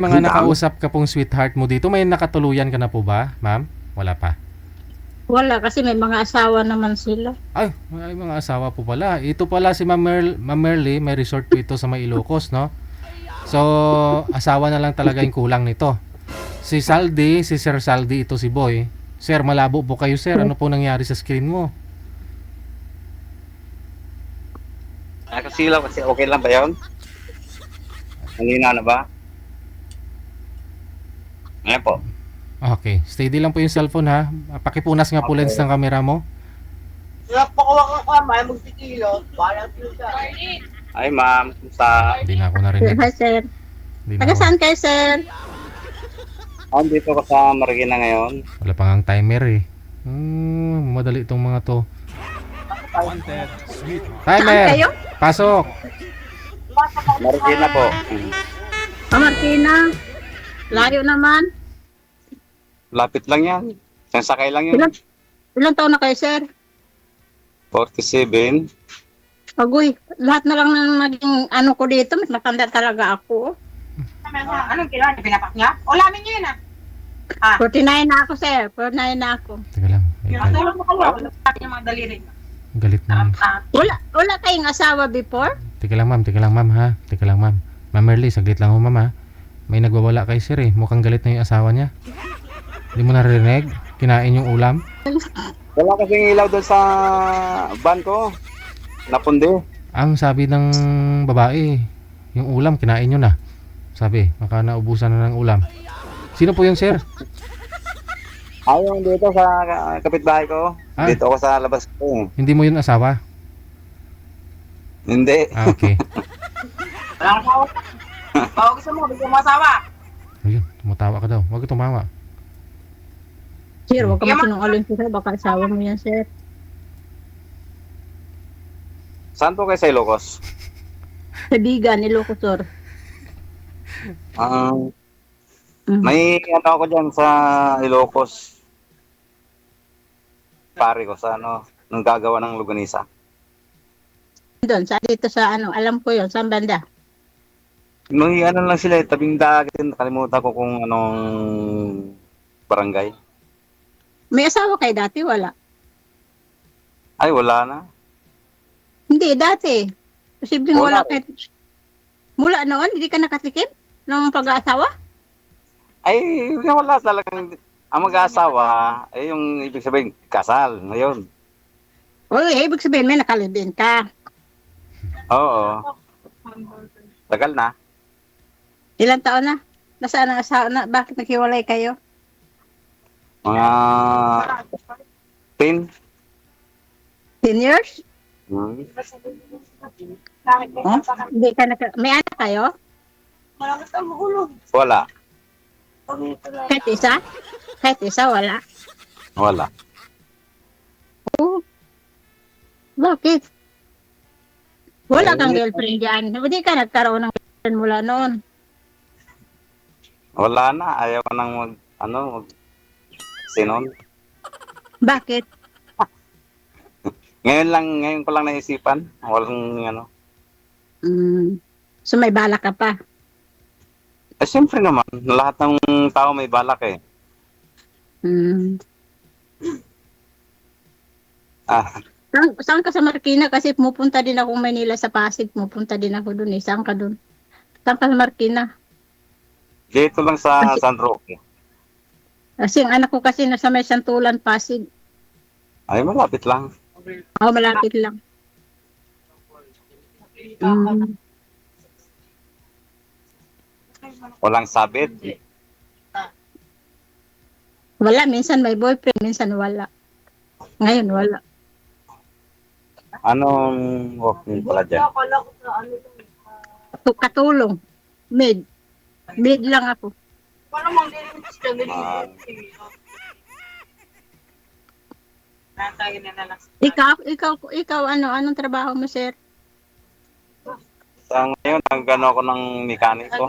Mga nakausap ka pong sweetheart mo dito, may nakatuluyan ka na po ba, ma'am? Wala pa. Wala kasi may mga asawa naman sila. Ay, may mga asawa po pala. Ito pala si Ma'am Merly, may resort po ito sa may Ilocos, no? So, asawa na lang talaga yung kulang nito. Si Saldi, si Sir Saldi, ito si Boy. Sir, malabo po kayo, sir. Ano po nangyari sa screen mo? Nakasilaw kasi okay lang ba yun? Malina na ba? Ayan po. Okay, steady lang po yung cellphone ha. Pakipunas nga po lens ng camera mo. Ay ma'am, sa Hindi na ako narinig. Hi, sir. Hindi na Taga ako. saan kayo, sir? dito ko sa Marikina ngayon. Wala pa ngang timer eh. Madali itong mga to. Saan Timer! kayo? Pasok! Marikina po. Martina. Layo naman. Lapit lang yan. Isang sakay lang yun. Ilang taon na kayo, sir? 47. Agoy, lahat na lang ng naging ano ko dito, mas matanda talaga ako. Anong kailangan? Pinapak niya? O lamin niya yun 49 na ako, sir. 49 na ako. Teka lang. May Tulog mo kayo. Lapit yung mga daliri. galit na. Wala kayong asawa before? Teka lang ma'am ha. Teka lang ma'am. Ma'am Merly, saglit lang ho ma'am ha. May nagwawala kay sir eh. Mukhang galit na yung asawa niya. Hindi mo narinig? Kinain yung ulam? Wala kasing ilaw doon sa van ko. Napundi. Ang sabi ng babae, yung ulam kinain nyo na. Sabi, baka naubusan na ng ulam. Sino po yung sir? Yung dito sa kapitbahay ko. Ah. Dito ako sa labas ko. Hindi mo yung asawa? Hindi. Ah, okay. Wala ka pa. Baka gusto mo, bigyan mo asawa. Ayun, tumatawa ka daw. Huwag ka tumawa. Sir, huwag ka masinungaling, sir. Baka asawa mo yan, sir. Saan po kayo sa Ilocos? Sabigan, Ilocosur. May ano ako dyan sa Ilocos. Pare ko sa nung gagawa ng luganisa. Doon, dito sa ano, alam ko yun, saan banda? Nung ano lang sila, tabing dagat, nakalimutan ko kung anong barangay. May asawa kayo dati? Wala. Ay, wala na. Hindi, dati. Posibleng Wala. wala kayo. Mula noon, hindi ka nakatikim ng pag-aasawa? Ay, wala talagang. Ang mag-aasawa, ay yung ibig sabihin, kasal. Ngayon. Uy, ibig sabihin, may nakalibin ka. Oo. Tagal na. Ilang taon na? Nasaan ang asawa na? Bakit naghiwalay kayo? Mga 10. 10 years? Hmm. Hindi ka may anak kayo? Wala. Kahit isa? Kahit isa, wala. Wala. Oh. Bakit? Wala kang girlfriend dyan. Hindi ka nagkaroon ng girlfriend mula noon. Wala na. Ayaw ko nang sinon. Bakit? Ngayon ko lang naisipan. Walang So may balak ka pa. siyempre naman, lahat ng tao may balak eh. Mm. Ah, Saan ka sa Marikina? Kasi pupunta din ako Manila sa Pasig. Pupunta din ako dun eh. Saan ka dun? Saan ka sa Marikina? dito lang sa San Roque. Kasi ang anak ko kasi nasa may Santulan, Pasig. Ay, malapit lang. Oh, malapit lang. Walang sabit. Wala, minsan may boyfriend, minsan wala. Ngayon, wala. Anong walking pala dyan? Katulong. Maid. Maid lang ako. Ah, Ikaw, anong trabaho mo, sir? sa ngayon, nagano ako ng mekaniko.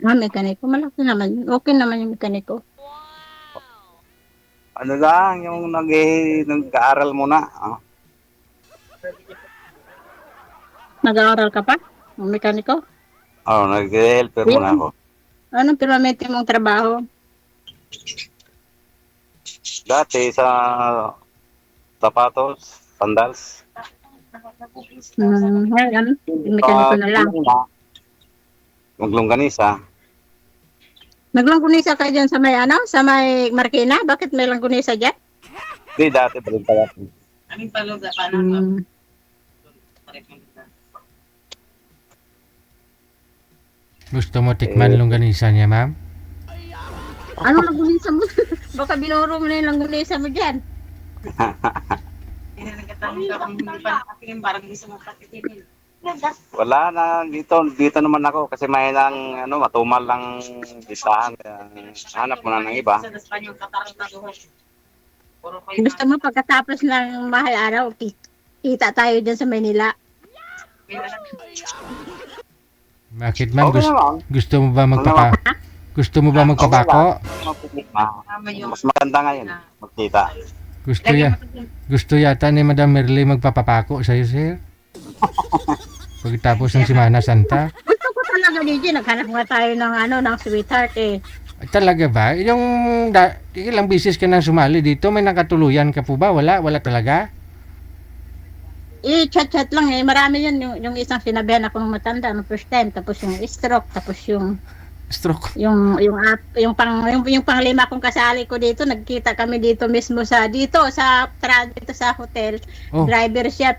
Mekaniko. Malaki naman. Okay naman yung mekaniko. Ano lang, yung nag-aaral muna. Nag-aaral ka pa? Ng mekaniko? Oh, nag-helper muna ako. Anong permanente mong trabaho? Dati sa sapatos, sandals. Ngayon, mekaniko na lang. Maglongganisa. Naglangkunisa ka dyan sa may ano? Sa may Marikina? Bakit may langkunisa dyan? Di dati balik pa ako. Aming paluga, paano? Hmm. Gusto mo tikman longganisa niya, ma'am? Ano langkunisa mo? Baka binuro mo na yung langkunisa mo dyan. Hindi na nagkatanong ka kung hindi pa nakatingin, parang gusto mo patitingin. Wala na dito naman ako kasi may nang matumal lang listahan. Kaya hanap mo na ng iba. Sa Espanyol, katarang taguhan. Puro kayo Gusto mo pagkatapos ng mahal araw, kita tayo dyan sa Manila. Bakit, ma'am? Okay naman. Gusto mo ba Gusto mo ba magpapako? Mas maganda ngayon magkita. Gusto yata ni Madam Merly magpapapako sa'yo, sir? Pagkatapos ng Semana Santa? Gusto ko talaga DJ, naghanap nga tayo ng sweetheart eh. Ay, talaga ba? Ilang bisis ka nang sumali dito, may nakatuluyan ka po ba? Wala talaga? Chat-chat lang eh. Marami yun. Yung isang sinabihan ako ng matanda no first time. Tapos yung stroke. Tapos yung Stroke. yung panglima kong kasali ko dito. Nagkita kami dito mismo dito sa hotel. Oh. Driver siya.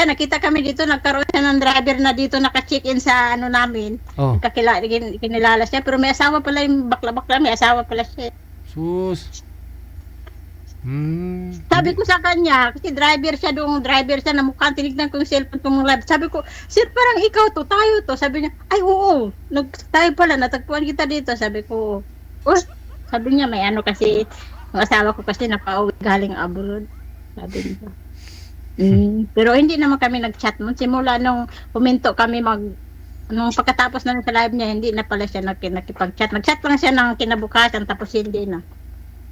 Nakita kami dito. Nagkaroon siya ng driver na dito naka-check-in sa ano namin. Oh, Kinilala siya. Pero may asawa pala yung bakla-bakla. May asawa pala siya. sus. Sabi ko sa kanya, kasi driver siya na mukhang tinignan ko yung cellphone kong live. Sabi ko, sir, parang ikaw to, tayo to. Sabi niya, ay oo, tayo pala, natagpuan kita dito. Sabi ko, oh, sabi niya, may ano kasi, ang asawa ko kasi napauwi galing abroad. Sabi niya. Pero hindi naman kami nag-chat mo. Simula nung puminto kami nung pagkatapos na sa live niya, hindi na pala siya nakipag-chat. Nag-chat lang siya ng kinabukasan, tapos hindi na.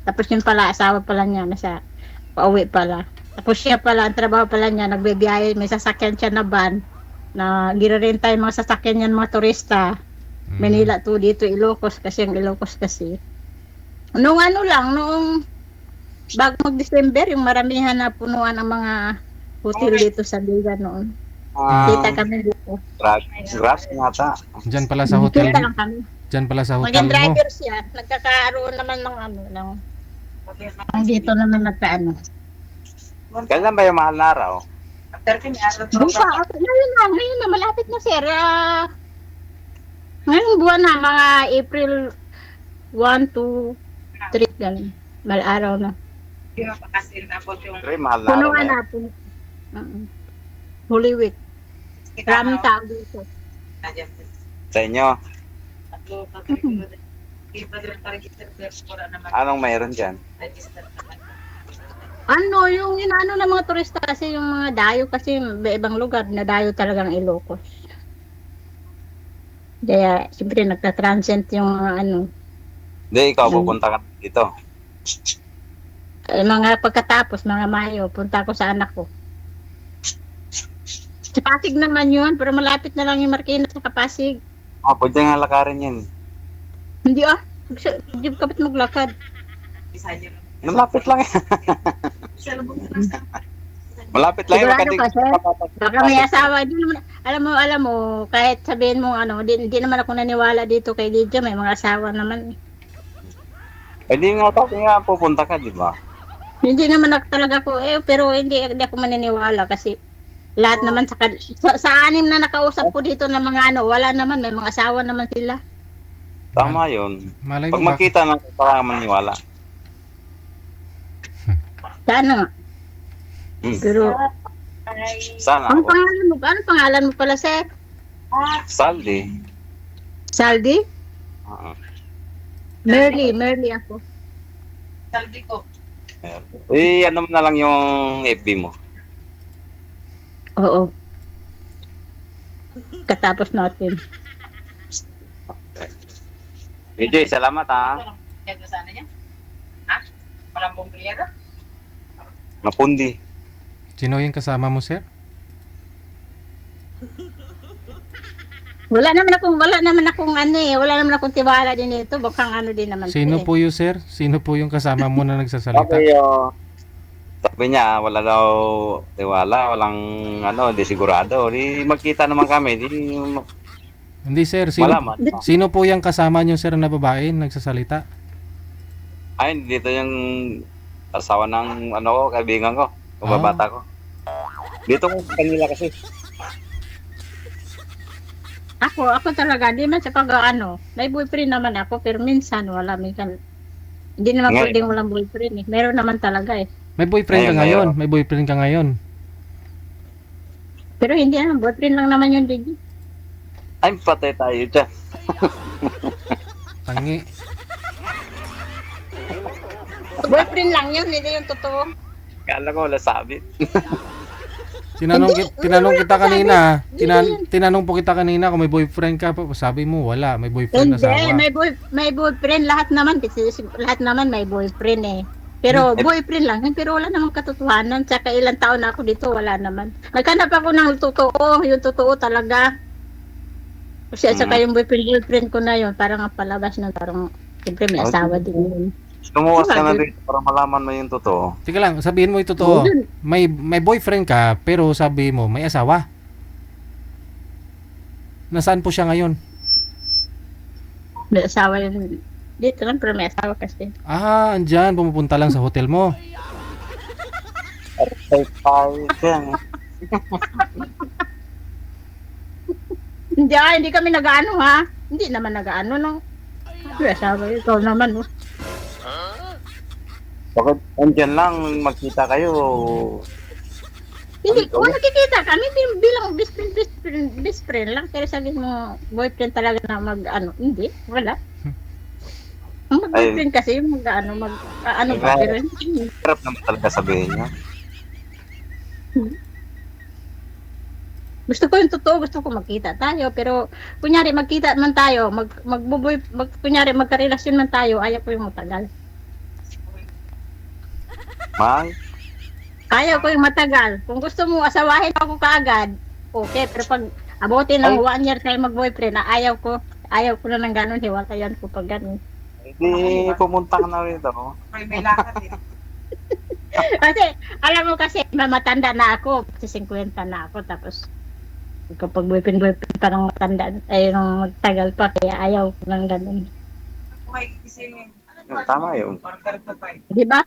Tapos yun pala, asawa pala niya, nasa pauwi pala. Tapos siya pala, ang trabaho pala niya, nagbibiyahe, may sasakyan siya na van, na ginarenta yung mga sasakyan niya, mga turista. Manila to dito, Ilocos, kasi ang Ilocos kasi. Noong bago mag-December, yung maramihan na punuan ang mga hotel dito sa Liga noon. Kita kami dito. Grass nata. Diyan pala sa hotel. Kita lang kami. Diyan pala sa hotel Maging mo. driver siya, nagkakaroon naman ng dito naman nagkaano. Kailan ba yung mahal na araw? After kami, Buka, ngayon na, malapit na sir. Ngayong buwan na, mga April 1 to 3 ganun. Mal-araw na. Hindi mo pa kasi inabot yung Pre, mahal na araw Punuan na. na po. Holy Week. Maraming tao dito. Sa inyo, Tatlo. Iba din pa-register for naman. anong mayroon dyan? Register naman. Ano, yung inaano ng mga turista kasi yung mga dayo kasi ibang lugar na dayo talagang Ilocos. Kaya, siyempre nagta-transient yung mga ano. Hindi, ikaw pupunta ka dito. Mga pagkatapos, mga Mayo, punta ko sa anak ko. Sa Pasig naman yun, pero malapit na lang yung Marikina sa Pasig. Pwede nga lakarin yan. Hindi hindi ka ba't maglakad? Isa niyo. Malapit lang yan. Sa lubong na. Malapit lang yan. Sigurado ka, sir? Baka may asawa. Hindi naman, alam mo, kahit sabihin mo, hindi naman ako naniwala dito kay Lydia, may mga asawa naman. Hindi nga tapos nga pupunta ka, di ba? Hindi naman talaga ako, pero hindi ako maniniwala kasi lahat naman sa anim na nakausap ko dito ng mga wala naman, may mga asawa naman sila. Tama yun. Malay Pag mo ba? makita na para maniwala. Sana nga. Pero, Sana ano ako. pangalan mo pala, sir? Saldi. Saldi? Merly ako. Saldi ko. Ano mo na lang yung FB mo. Oo. Katapos natin. DJ, salamat ha. Kaya sana niya? Ha? Walang bumbilero? Napundi. Sino yung kasama mo, sir? Wala naman akong ano eh, wala naman akong tiwala din ito, bukang ano din naman. Sino eh. po yung sir? Sino po yung kasama mo na nagsasalita? Okay, sabi niya, wala daw tiwala, walang ano, di sigurado. Di magkita naman kami, di Hindi sir, sino, malaman. sino po yung kasama nyo sir na babae nagsasalita? Ay, dito yung asawa ng ano ko, kaibigan ko, kababata ko. Dito ko kanila kasi. Ako talaga, di man sa pag-ano, may boyfriend naman ako, pero minsan wala, minsan, hindi naman Ngayon. pwedeng walang boyfriend eh. Meron naman talaga eh. May boyfriend ka Ngayon, ngayon? May boyfriend ka ngayon? Pero hindi naman, boyfriend lang naman yun, Digi. Ay, patay tayo dyan. Tangi. Boyfriend lang yun, hindi yung totoo. Kala ko wala sabi. Tinanong kita kanina. Hindi. Tinanong po kita kanina kung may boyfriend ka. Sabi mo wala, may boyfriend Hindi, asawa. may boyfriend, lahat naman, kasi lahat naman may boyfriend eh. Pero boyfriend lang, pero wala namang katotohanan. Tsaka ilang taon na ako dito, wala naman. Naghanap ako ng totoo, yung totoo talaga. Kasi saka yung girlfriend ko na yun, parang ang palabas na parang, siyempre may asawa din yun. Lumuwas ka na dito para malaman mo yung totoo. Tika lang, sabihin mo yung totoo. Yun. May boyfriend ka, pero sabi mo may asawa. Nasaan po siya ngayon? May asawa yun. Dito lang, pero may asawa kasi. Ah, andyan. Pumupunta lang sa hotel mo. Ay, yan. Hindi kami nag-ano ha. Hindi naman nag-ano no. May asawa yun. Ikaw naman no. Bakit andyan lang, magkita kayo. Hindi, kung nakikita kami bilang best friend lang. Pero sabi mo, boyfriend talaga na mag-ano. Hindi, wala. Ang mag-boyfriend kasi yung mag-ano, ano ba, pero hindi. Hirap naman talaga sabihin niya. Gusto ko yung totoo, gusto ko magkita tayo, pero kunyari magkita man tayo, kunyari magkarelasyon man tayo, ayaw ko yung matagal. May, Ayaw ko yung matagal. Kung gusto mo asawahin ako kaagad, okay, pero pag abutin ng 1 year tayo mag-boyfriend, ayaw ko na ng ganun, hiwalayan ko pag ganun. hindi pumunta ka na rito. May lakad eh. Kasi, alam mo kasi, matanda na ako, kasi 50 na ako, tapos kapag boyfriend, parang matanda, ay nung magtagal pa, kaya ayaw ko ng ganun. May isinin. Tama yun. Order pa tayo. Di ba?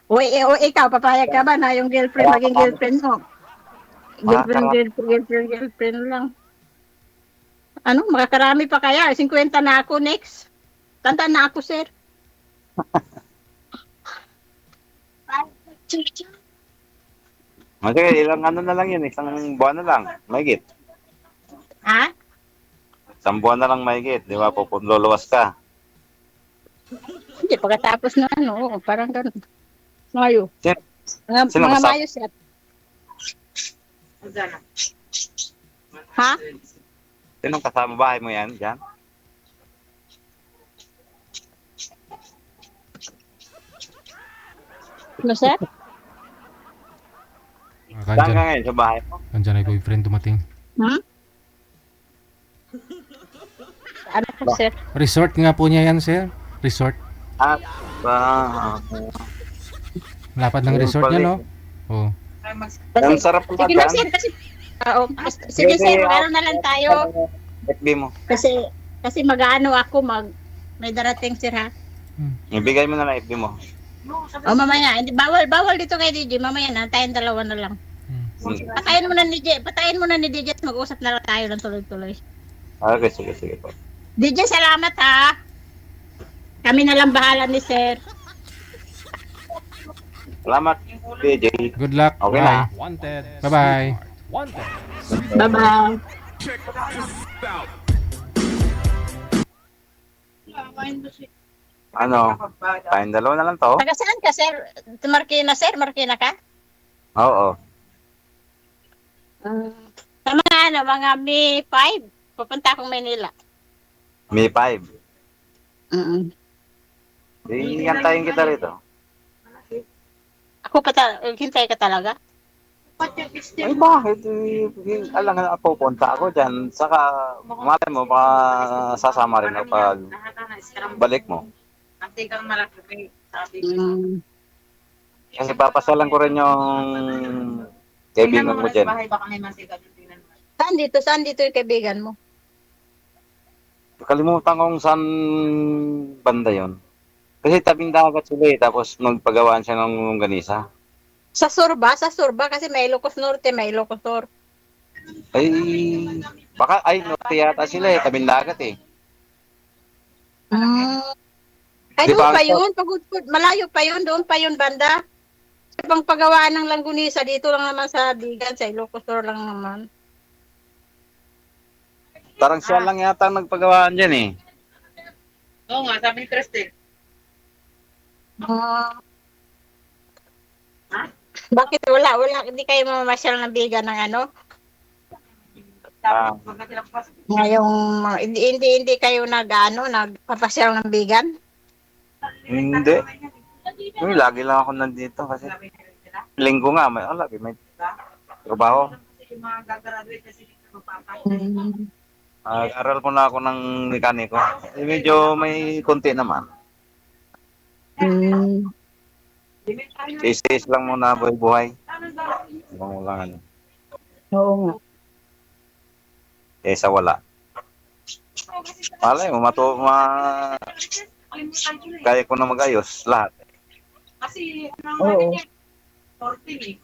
O ikaw, papayag ka ba na yung girlfriend, maging girlfriend mo? Girlfriend lang. Ano, makakarami pa kaya? 50 na ako next. Tanda na ako, sir. Okay, ilang ano na lang yun, isang buwan na lang, mahigit. Ha? Isang buwan na lang mahigit, di ba? Luluwas ka. Hindi, pagkatapos na ano, parang ganun. Mayo. Sino Mga kasama? Mayo, sir. Diyan na. Ha? Sinong kasama bahay mo yan, dyan? Ano, sir? Saan ka Andyan, ngayon, sa bahay mo? andyan ay boyfriend dumating. Hmm? Ano po, sir? Resort nga po niya yan, sir. Resort. Ah, Lapad ng Ayun resort pala niya, no? Oh. Ay, ang sarap pala Sige na, dyan. sir, kasi... Oo, sige, sir, ano na lang tayo. FB mo. Kasi mag-ano ako, may darating, sir, ha? Ibigay mo na lang FB mo. O, mamaya, hindi, bawal dito kay DJ, mamaya na, tayong dalawa na lang. Patayin mo na ni DJ, at mag-usap na lang tayo ng tuloy-tuloy. Okay, sige po. DJ, salamat, ha? Kami na lang bahala ni sir. Salamat, DJ. Good luck. Okay Bye. na. Wanted. Bye-bye. Wanted. Bye-bye. Ano? Tayong dalawa na lang to? Taga saan ka, sir? Marikina, sir? Marikina ka? Oo. Sa mga May 5, pupunta akong Manila. May 5. Mm. Hintayin kita rito. Ako hintay ka talaga? Ay, bakit? Alam nga, pupunta ako dyan. Saka, malay mo, baka sasama rin ako pag balik mo. Ate kang malaki. Sabi ko. Mm. Kasi papasalan ko rin yung kaibigan mo dyan. Bahay baka may mantika doon, tingnan mo. Saan dito yung kaibigan mo? Kalimutan kong saan banda yon. Kasi tabing dagat sila eh, tapos magpagawaan siya ng ganisa. Sa Surba kasi may Ilocos Norte, may Ilocos Sur. Ay, baka, norte yata sila eh, tabing dagat eh. Ay, Di doon ba? pa yun. Pagudpud, malayo pa yun. Doon pa yun, banda. Sa pagpagawaan ng langgunisa, dito lang naman sa Bigan, sa Ilocos Sur lang naman. Parang siya lang yata ang nagpagawaan dyan eh. Oo nga, sabi ni Cristel. Bakit wala, hindi kayo mamamasyal ng Bigan ng ano? Ah. Sabi, huwag na silang pas. Ngayong, hindi kayo nagpapasyal ng Bigan? Hindi. Lagi lang ako nandito kasi linggo nga, may trabaho. Yung mga gagraduate kasi dito magpapay. Aral ko na ako ng mekaniko. Medyo may konti naman. Tis-tis lang muna buhay-buhay. Ibang wala ano. Oo nga. Kesa wala. Malay mo, kaya ko na mag-ayos lahat. Kasi, Oo. 14 eh.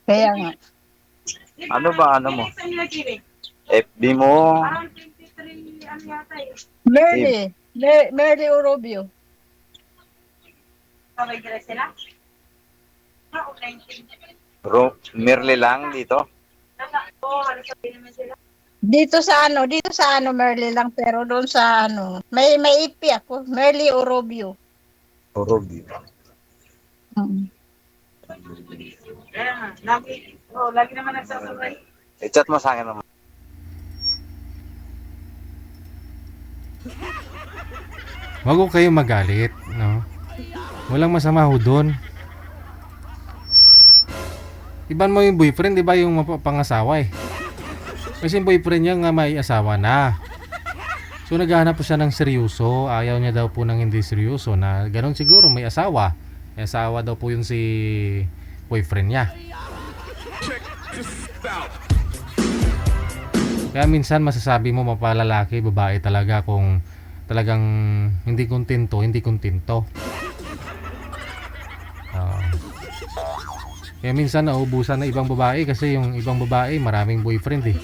Kaya nga. Ano ba, ano mo? Next time nila kiri. FB mo. Parang 23, ano yata eh. Merly Orobio. Sabay nila sila. Oo, 19. Merly lang dito. Oo, halos sabi naman sila. Dito sa Merly lang, pero doon sa may IP ako, Merly Orobio. Orog. Kaya nga, lagi naman nagsasabay. I-chat mo sa akin naman. Wag ko kayo magalit, no? Walang masama ho doon. Iban mo yung boyfriend, di ba, yung pangasawa eh. Kasi yung boyfriend niya nga may asawa na. So naghahanap po siya ng seryoso. Ayaw niya daw po ng hindi seryoso na gano'n siguro may asawa. May asawa daw po yun si boyfriend niya. Kaya minsan masasabi mo mapalalaki, babae talaga kung talagang hindi kontento. Kaya minsan nauubusan na ibang babae kasi yung ibang babae maraming boyfriend eh.